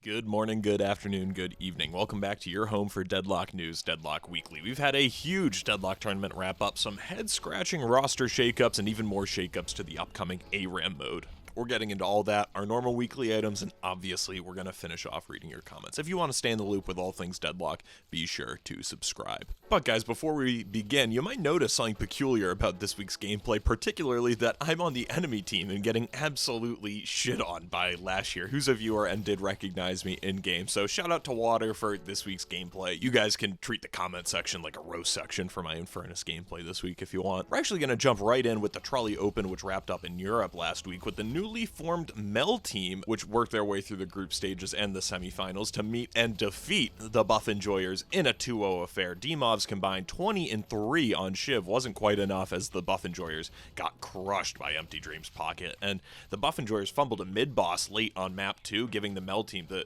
Good morning, good afternoon, good evening. Welcome back to your home for Deadlock News, Deadlock Weekly. We've had a huge Deadlock tournament wrap up, some head-scratching roster shakeups, and even more shakeups to the upcoming ARAM mode. We're getting into all that, our normal weekly items, and obviously we're going to finish off reading your comments. If you want to stay in the loop with all things Deadlock, be sure to subscribe. But guys, before we begin, you might notice something peculiar about this week's gameplay, particularly that I'm on the enemy team and getting absolutely shit on by Last Year, who's a viewer and did recognize me in-game. So shout out to Water for this week's gameplay. You guys can treat the comment section like a roast section for my Infernus gameplay this week if you want. We're actually going to jump right in with the Trolli Open, which wrapped up in Europe last week, with the newly formed Mel team, which worked their way through the group stages and the semifinals to meet and defeat the Buff Enjoyers in a 2-0 affair. D-Mobs combined 20-3 on Shiv wasn't quite enough as the Buff Enjoyers got crushed by Empty Dream's Pocket, and the Buff Enjoyers fumbled a mid-boss late on map 2, giving Mel team the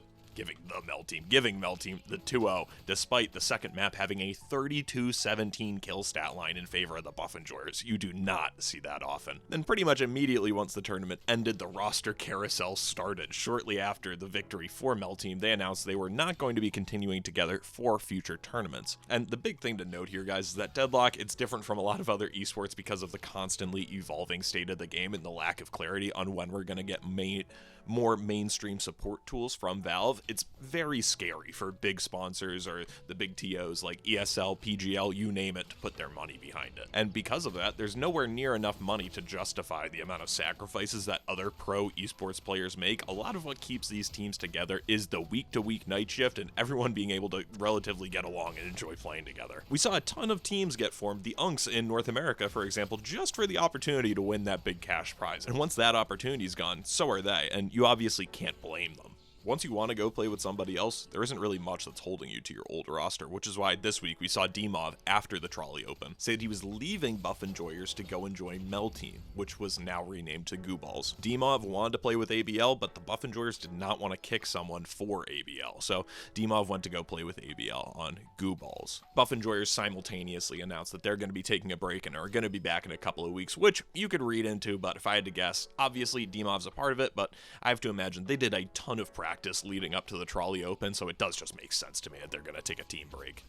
2-0, despite the second map having a 32-17 kill stat line in favor of the Buff Enjoyers. You do not see that often. Then pretty much immediately once the tournament ended, the roster carousel started. Shortly after the victory for Mel team, they announced they were not going to be continuing together for future tournaments. And the big thing to note here, guys, is that Deadlock, it's different from a lot of other esports because of the constantly evolving state of the game and the lack of clarity on when we're going to get more mainstream support tools from Valve. It's very scary for big sponsors or the big TOs like ESL, PGL, you name it, to put their money behind it. And because of that, there's nowhere near enough money to justify the amount of sacrifices that other pro esports players make. A lot of what keeps these teams together is the week-to-week night shift and everyone being able to relatively get along and enjoy playing together. We saw a ton of teams get formed, the Unks in North America, for example, just for the opportunity to win that big cash prize. And once that opportunity's gone, so are they, and you obviously can't blame them. Once you want to go play with somebody else, there isn't really much that's holding you to your old roster, which is why this week we saw D-Mov, after the Trolli Open, say that he was leaving Buff Enjoyers to go enjoy Mel Team, which was now renamed to Gooballs. D-Mov wanted to play with ABL, but the Buff Enjoyers did not want to kick someone for ABL, so D-Mov went to go play with ABL on Gooballs. Buff Enjoyers simultaneously announced that they're going to be taking a break and are going to be back in a couple of weeks, which you could read into, but if I had to guess, obviously D-Mov's a part of it, but I have to imagine they did a ton of practice leading up to the Trolli Open, so it does just make sense to me that they're going to take a team break,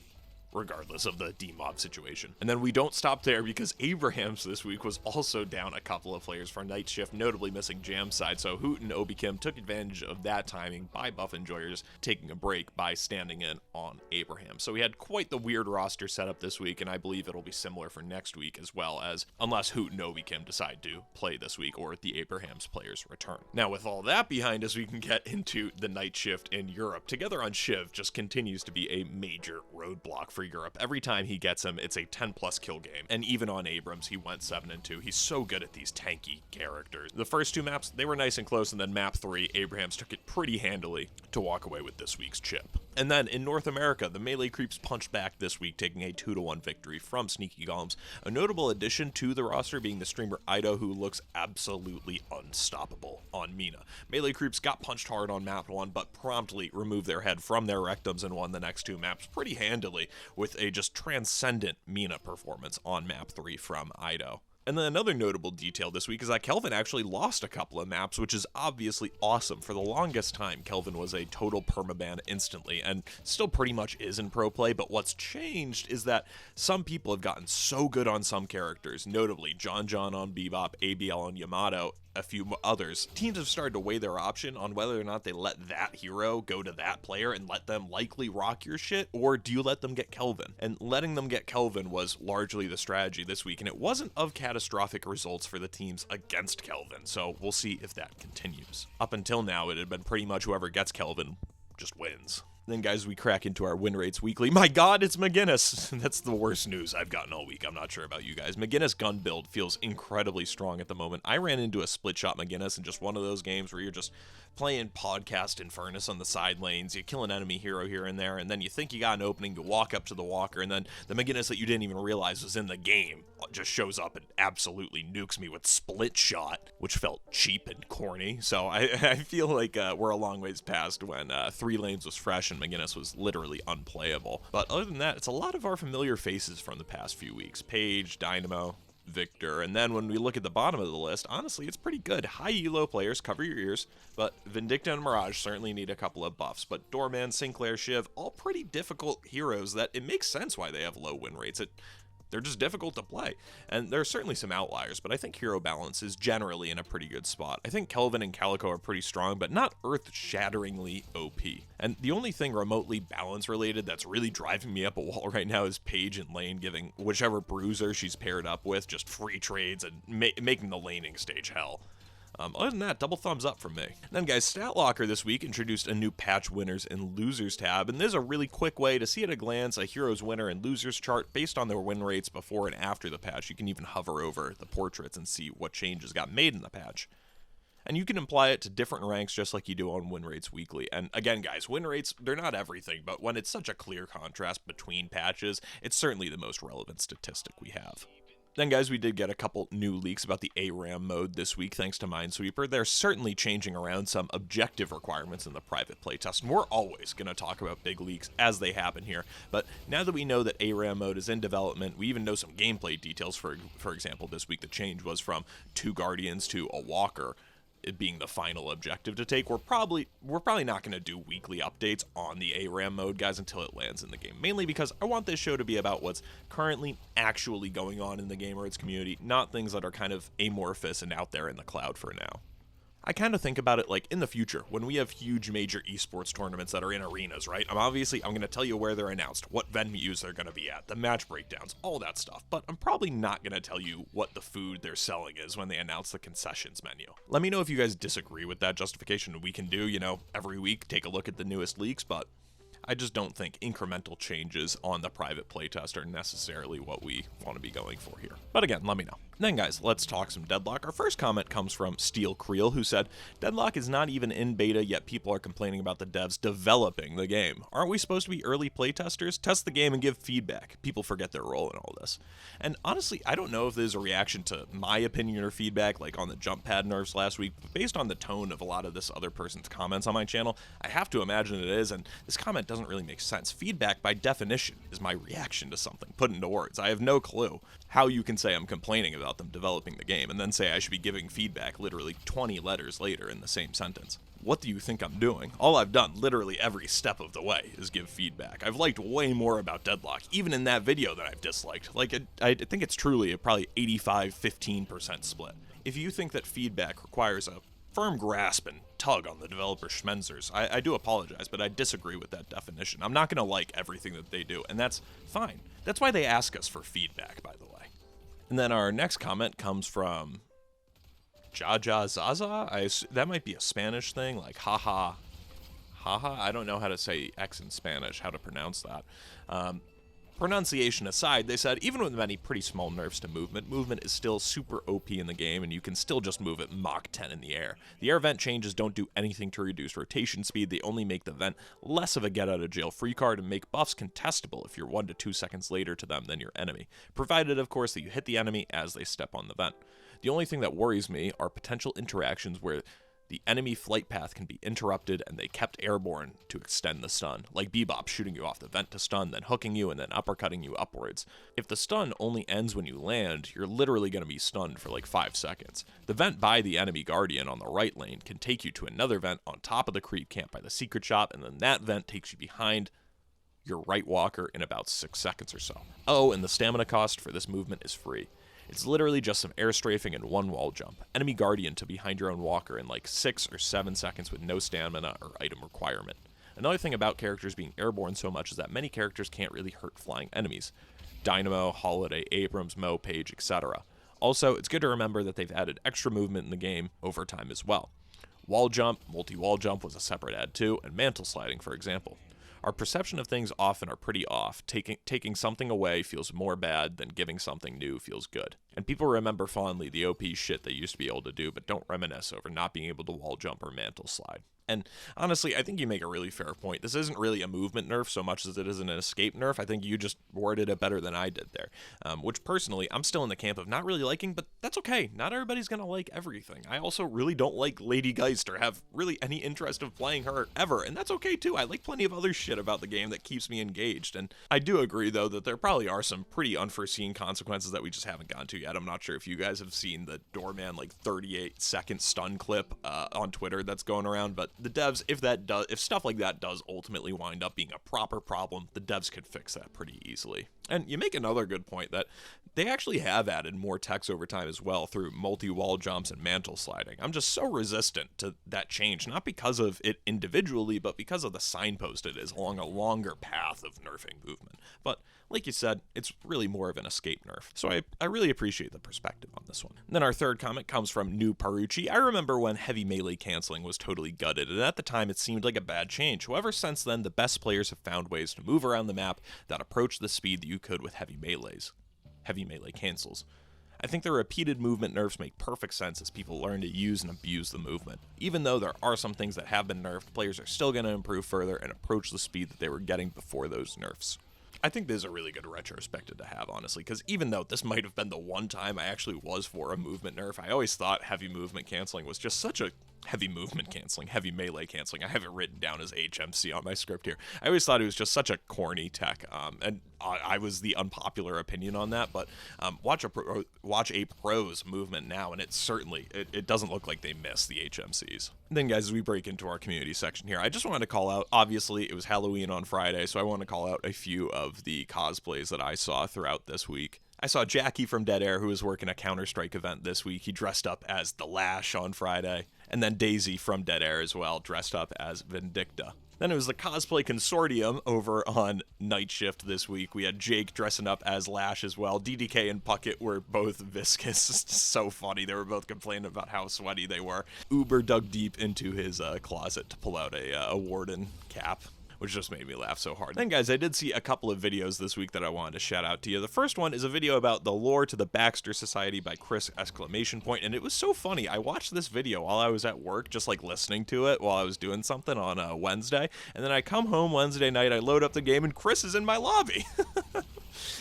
regardless of the D-Mob situation. And then we don't stop there, because Abrahams this week was also down a couple of players for night shift, notably missing Jam side, so Hoot and Obi Kim took advantage of that timing by Buff Enjoyers taking a break by standing in on Abraham. So we had quite the weird roster setup this week, and I believe it'll be similar for next week as well, as unless Hoot and Obi Kim decide to play this week or the Abrahams players return. Now with all that behind us, we can get into the night shift in Europe. Together on Shiv just continues to be a major roadblock for Europe. Every time he gets him, it's a 10+ kill game. And even on Abrams, he went 7-2. He's so good at these tanky characters. The first two maps, they were nice and close, and then map 3, Abrahams took it pretty handily to walk away with this week's chip. And then in North America, the melee creeps punched back this week, taking a 2-1 victory from Sneaky Golems. A notable addition to the roster being the streamer Ido, who looks absolutely unstoppable on Mina. Melee creeps got punched hard on map 1, but promptly removed their head from their rectums and won the next two maps pretty handily, with a just transcendent Mina performance on map 3 from Ido. And then another notable detail this week is that Kelvin actually lost a couple of maps, which is obviously awesome. For the longest time, Kelvin was a total permaban instantly, and still pretty much is in pro play, but what's changed is that some people have gotten so good on some characters, notably John on Bebop, ABL on Yamato, a few others. Teams have started to weigh their option on whether or not they let that hero go to that player and let them likely rock your shit, or do you let them get Kelvin? And letting them get Kelvin was largely the strategy this week, and it wasn't of catastrophic results for the teams against Kelvin, so we'll see if that continues. Up until now, it had been pretty much whoever gets Kelvin just wins. Then, guys, we crack into our Winrates Weekly. My God, it's McGinnis. That's the worst news I've gotten all week. I'm not sure about you guys. McGinnis gun build feels incredibly strong at the moment. I ran into a split shot McGinnis in just one of those games where you're just playing podcast Infernus on the side lanes. You kill an enemy hero here and there, and then you think you got an opening to walk up to the walker, and then the McGinnis that you didn't even realize was in the game just shows up and absolutely nukes me with split shot, which felt cheap and corny. So I feel like we're a long ways past when 3 lanes was fresh and McGinnis was literally unplayable. But other than that, it's a lot of our familiar faces from the past few weeks. Paige, Dynamo, Victor. And then when we look at the bottom of the list, honestly, it's pretty good. High elo players, cover your ears, but Vindicta and Mirage certainly need a couple of buffs. But Doorman, Sinclair, Shiv, all pretty difficult heroes that it makes sense why they have low win rates. They're just difficult to play. And there are certainly some outliers, but I think hero balance is generally in a pretty good spot. I think Kelvin and Calico are pretty strong, but not earth-shatteringly OP. And the only thing remotely balance related that's really driving me up a wall right now is Paige in lane giving whichever bruiser she's paired up with just free trades and making the laning stage hell. Other than that, double thumbs up from me. Then guys, Statlocker this week introduced a new patch winners and losers tab, and there's a really quick way to see at a glance a hero's winner and losers chart based on their win rates before and after the patch. You can even hover over the portraits and see what changes got made in the patch. And you can apply it to different ranks just like you do on Winrates Weekly. And again, guys, win rates, they're not everything, but when it's such a clear contrast between patches, it's certainly the most relevant statistic we have. Then guys, we did get a couple new leaks about the ARAM mode this week thanks to Minesweeper. They're certainly changing around some objective requirements in the private playtest, and we're always going to talk about big leaks as they happen here. But now that we know that ARAM mode is in development, we even know some gameplay details. For example, this week the change was from 2 Guardians to a Walker, it being the final objective to take. We're probably not going to do weekly updates on the ARAM mode, guys, until it lands in the game. Mainly because I want this show to be about what's currently actually going on in the game or its community, not things that are kind of amorphous and out there in the cloud for now. I kind of think about it like in the future, when we have huge major esports tournaments that are in arenas, right? I'm going to tell you where they're announced, what venues they're going to be at, the match breakdowns, all that stuff. But I'm probably not going to tell you what the food they're selling is when they announce the concessions menu. Let me know if you guys disagree with that justification. We can do, every week, take a look at the newest leaks, but I just don't think incremental changes on the private playtest are necessarily what we want to be going for here. But again, let me know. Then guys, let's talk some Deadlock. Our first comment comes from Steel Creel, who said, Deadlock is not even in beta, yet people are complaining about the devs developing the game. Aren't we supposed to be early playtesters? Test the game and give feedback. People forget their role in all this. And honestly, I don't know if there's a reaction to my opinion or feedback, like on the jump pad nerfs last week, but based on the tone of a lot of this other person's comments on my channel, I have to imagine it is, and this comment doesn't really make sense. Feedback, by definition, is my reaction to something put into words. I have no clue how you can say I'm complaining about them developing the game and then say I should be giving feedback literally 20 letters later in the same sentence. What do you think I'm doing? All I've done literally every step of the way is give feedback. I've liked way more about Deadlock, even in that video that I've disliked. Like, I think it's truly a probably 85-15% split. If you think that feedback requires a firm grasp and tug on the developer schmenzers, I do apologize, but I disagree with that definition. I'm not going to like everything that they do, and that's fine. That's why they ask us for feedback, by the way. And then our next comment comes from Jaja Zaza. That might be a Spanish thing, like haha. I don't know how to say X in Spanish, how to pronounce that. Pronunciation aside, they said, even with many pretty small nerfs to movement is still super OP in the game, and you can still just move at Mach 10 in the air. The air vent changes don't do anything to reduce rotation speed, they only make the vent less of a get-out-of-jail-free card and make buffs contestable if you're 1 to 2 seconds later to them than your enemy, provided, of course, that you hit the enemy as they step on the vent. The only thing that worries me are potential interactions where the enemy flight path can be interrupted and they kept airborne to extend the stun, like Bebop shooting you off the vent to stun, then hooking you and then uppercutting you upwards. If the stun only ends when you land, you're literally going to be stunned for like 5 seconds. The vent by the enemy Guardian on the right lane can take you to another vent on top of the creep camp by the secret shop, and then that vent takes you behind your right walker in about 6 seconds or so. Oh, and the stamina cost for this movement is free. It's literally just some air strafing and 1 wall jump. Enemy Guardian to behind your own walker in like 6 or 7 seconds with no stamina or item requirement. Another thing about characters being airborne so much is that many characters can't really hurt flying enemies. Dynamo, Holiday, Abrams, Mo, Page, etc. Also, it's good to remember that they've added extra movement in the game over time as well. Wall jump, multi-wall jump was a separate add too, and mantle sliding, for example. Our perception of things often are pretty off. Taking something away feels more bad than giving something new feels good. And people remember fondly the OP shit they used to be able to do, but don't reminisce over not being able to wall jump or mantle slide. And honestly, I think you make a really fair point. This isn't really a movement nerf so much as it is an escape nerf. I think you just worded it better than I did there, which personally, I'm still in the camp of not really liking, but that's okay. Not everybody's going to like everything. I also really don't like Lady Geist or have really any interest of playing her ever, and that's okay too. I like plenty of other shit about the game that keeps me engaged, and I do agree though that there probably are some pretty unforeseen consequences that we just haven't gotten to yet. I'm not sure if you guys have seen the Doorman like 38-second stun clip on Twitter that's going around, but the devs, if stuff like that does ultimately wind up being a proper problem, the devs could fix that pretty easily. And you make another good point that they actually have added more techs over time as well through multi-wall jumps and mantle sliding. I'm just so resistant to that change, not because of it individually, but because of the signpost it is along a longer path of nerfing movement. But like you said, it's really more of an escape nerf. So I really appreciate the perspective on this one. And then our third comment comes from New Parucci. I remember when heavy melee canceling was totally gutted, and at the time it seemed like a bad change. However, since then, the best players have found ways to move around the map that approach the speed that you could with heavy melee cancels. I think the repeated movement nerfs make perfect sense as people learn to use and abuse the movement. Even though there are some things that have been nerfed, players are still going to improve further and approach the speed that they were getting before those nerfs. I think this is a really good retrospective to have, honestly, because even though this might have been the one time I actually was for a movement nerf, I always thought heavy movement canceling was just such a heavy melee canceling. I have it written down as HMC on my script here. I always thought it was just such a corny tech, and I was the unpopular opinion on that, but watch a pro's movement now, and it doesn't look like they miss the HMCs. And then, guys, as we break into our community section here, I just wanted to call out, obviously, it was Halloween on Friday, so I want to call out a few of the cosplays that I saw throughout this week. I saw Jackie from Dead Air, who was working a Counter-Strike event this week. He dressed up as the Lash on Friday. And then Daisy from Dead Air as well, dressed up as Vindicta. Then it was the Cosplay Consortium over on Night Shift this week. We had Jake dressing up as Lash as well. DDK and Puckett were both Viscous. It's so funny. They were both complaining about how sweaty they were. Uber dug deep into his closet to pull out a Warden cap, which just made me laugh so hard. Then, guys, I did see a couple of videos this week that I wanted to shout out to you. The first one is a video about the lore to the Baxter Society by Chris ! And it was so funny. I watched this video while I was at work, just like listening to it while I was doing something on Wednesday, and then I come home Wednesday night, I load up the game, and Chris is in my lobby.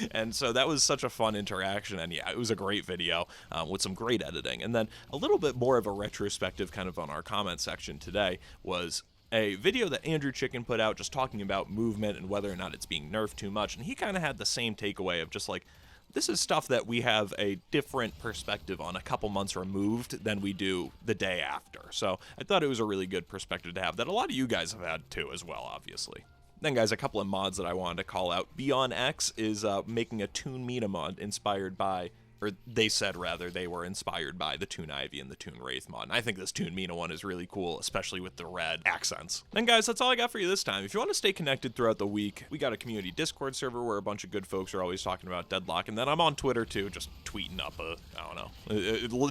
And so that was such a fun interaction, and yeah, it was a great video with some great editing. And then a little bit more of a retrospective kind of on our comment section today was a video that Andrew Chicken put out just talking about movement and whether or not it's being nerfed too much, and he kind of had the same takeaway of just like, this is stuff that we have a different perspective on a couple months removed than we do the day after. So I thought it was a really good perspective to have that a lot of you guys have had too as well, obviously. Then, guys, a couple of mods that I wanted to call out. Beyond X is making a Toon Mina mod inspired by, or they said rather, they were inspired by the Toon Ivy and the Toon Wraith mod. And I think this Toon Mina one is really cool, especially with the red accents. Then, guys, that's all I got for you this time. If you want to stay connected throughout the week, we got a community Discord server where a bunch of good folks are always talking about Deadlock. And then I'm on Twitter, too, just tweeting up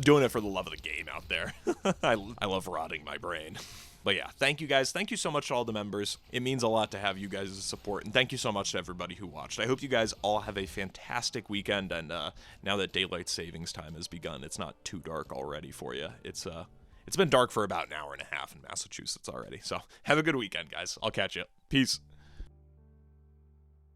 doing it for the love of the game out there. I love rotting my brain. But yeah, thank you guys. Thank you so much to all the members. It means a lot to have you guys' support. And thank you so much to everybody who watched. I hope you guys all have a fantastic weekend. And now that daylight savings time has begun, it's not too dark already for you. It's been dark for about an hour and a half in Massachusetts already. So have a good weekend, guys. I'll catch you. Peace.